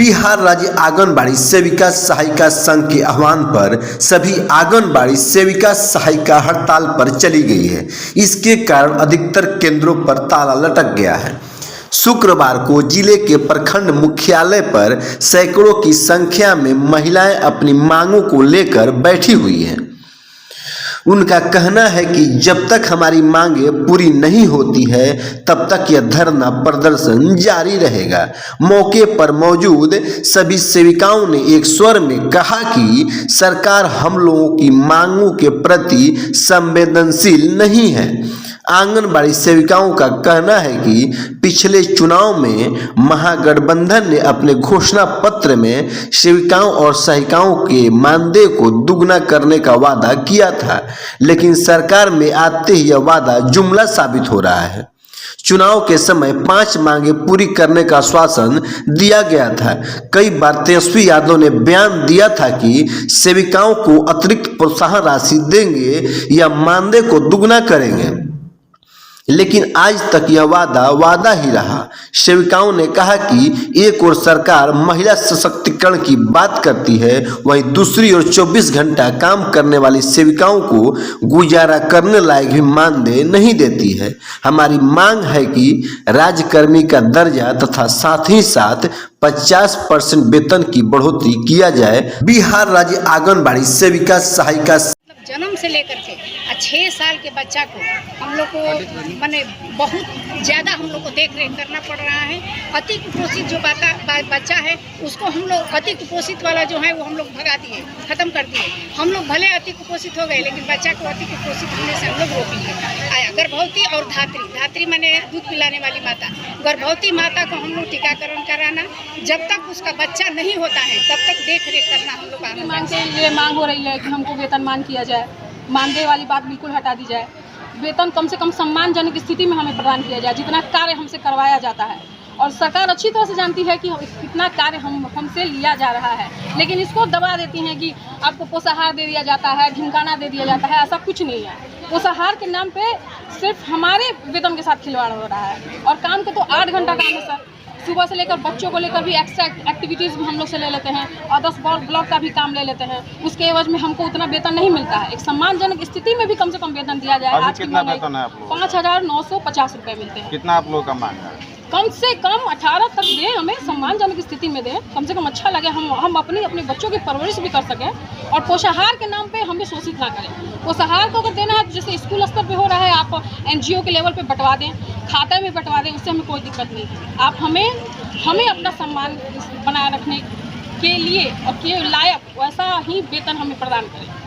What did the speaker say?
बिहार राज्य आंगनबाड़ी सेविका सहायिका संघ के आह्वान पर सभी आंगनबाड़ी सेविका सहायिका हड़ताल पर चली गई है। इसके कारण अधिकतर केंद्रों पर ताला लटक गया है। शुक्रवार को जिले के प्रखंड मुख्यालय पर सैकड़ों की संख्या में महिलाएं अपनी मांगों को लेकर बैठी हुई हैं। उनका कहना है कि जब तक हमारी मांगें पूरी नहीं होती है तब तक यह धरना प्रदर्शन जारी रहेगा। मौके पर मौजूद सभी सेविकाओं ने एक स्वर में कहा कि सरकार हम लोगों की मांगों के प्रति संवेदनशील नहीं है। आंगनबाड़ी सेविकाओं का कहना है कि पिछले चुनाव में महागठबंधन ने अपने घोषणा पत्र में सेविकाओं और सहायिकाओं के मानदेय को दुगना करने का वादा किया था, लेकिन सरकार में आते ही यह वादा जुमला साबित हो रहा है। चुनाव के समय 5 मांगे पूरी करने का आश्वासन दिया गया था। कई बार तेजस्वी यादव ने बयान दिया था कि सेविकाओं को अतिरिक्त प्रोत्साहन राशि देंगे या मानदेय को दुगना करेंगे, लेकिन आज तक यह वादा ही रहा। सेविकाओं ने कहा कि एक ओर सरकार महिला सशक्तिकरण की बात करती है, वहीं दूसरी ओर 24 घंटा काम करने वाली सेविकाओं को गुजारा करने लायक भी मानदेय नहीं देती है। हमारी मांग है कि राज्यकर्मी का दर्जा तथा साथ ही साथ 50% वेतन की बढ़ोतरी किया जाए। बिहार राज्य आंगनबाड़ी सेविका सहायिका जन्म से लेकर के 6 साल के बच्चा को हम लोग को माने बहुत ज़्यादा हम लोग को देख रेख करना पड़ रहा है। अति कुपोषित जो बच्चा है उसको हम लोग अति कुपोषित वाला जो है वो हम लोग भगा दिए, ख़त्म कर दिए। हम लोग भले अति कुपोषित हो गए, लेकिन बच्चा को अति कुपोषित होने से हम लोग रोकेंगे। गर्भवती और धात्री माने दूध पिलाने वाली माता, गर्भवती माता को हम लोग टीकाकरण कराना, जब तक उसका बच्चा नहीं होता है तब तक देख रेख करना हम लोग मांग हो रही है कि हमको वेतनमान किया जाए, मानदेय वाली बात बिल्कुल हटा दी जाए, वेतन कम से कम सम्मानजनक स्थिति में हमें प्रदान किया जाए जितना कार्य हमसे करवाया जाता है। और सरकार अच्छी तरह से जानती है कि कितना कार्य हमसे लिया जा रहा है, लेकिन इसको दबा देती हैं कि आपको पोषाहार दे दिया जाता है, ढिमकाना दे दिया जाता है। ऐसा कुछ नहीं है। पोषाहार के नाम पे सिर्फ हमारे वेतन के साथ खिलवाड़ हो रहा है। और काम का तो 8 घंटा काम है सर। सुबह से लेकर बच्चों को लेकर भी एक्स्ट्रा एक्टिविटीज़ भी हम लोग से ले लेते हैं और 10 ब्लॉक का भी काम ले लेते हैं। उसके एवज में हमको उतना वेतन नहीं मिलता है। एक सम्मानजनक स्थिति में भी कम से कम वेतन दिया जाए। आज कितना वेतन है आप लोग? 5,950 रुपये मिलते हैं। कितना आप लोग का मांग है? कम से कम 18 तक दें, हमें सम्मानजनक स्थिति में दें, कम से कम अच्छा लगे, हम अपने बच्चों की परवरिश भी कर सकें और पोषाहार के नाम पे हमें शोषित ना करें। पोषाहार को अगर देना है तो जैसे स्कूल स्तर पे हो रहा है, आप NGO के लेवल पे बंटवा दें, खाते में बंटवा दें, उससे हमें कोई दिक्कत नहीं है। आप हमें अपना सम्मान बनाए रखने के लिए और के लायक वैसा ही वेतन हमें प्रदान करें।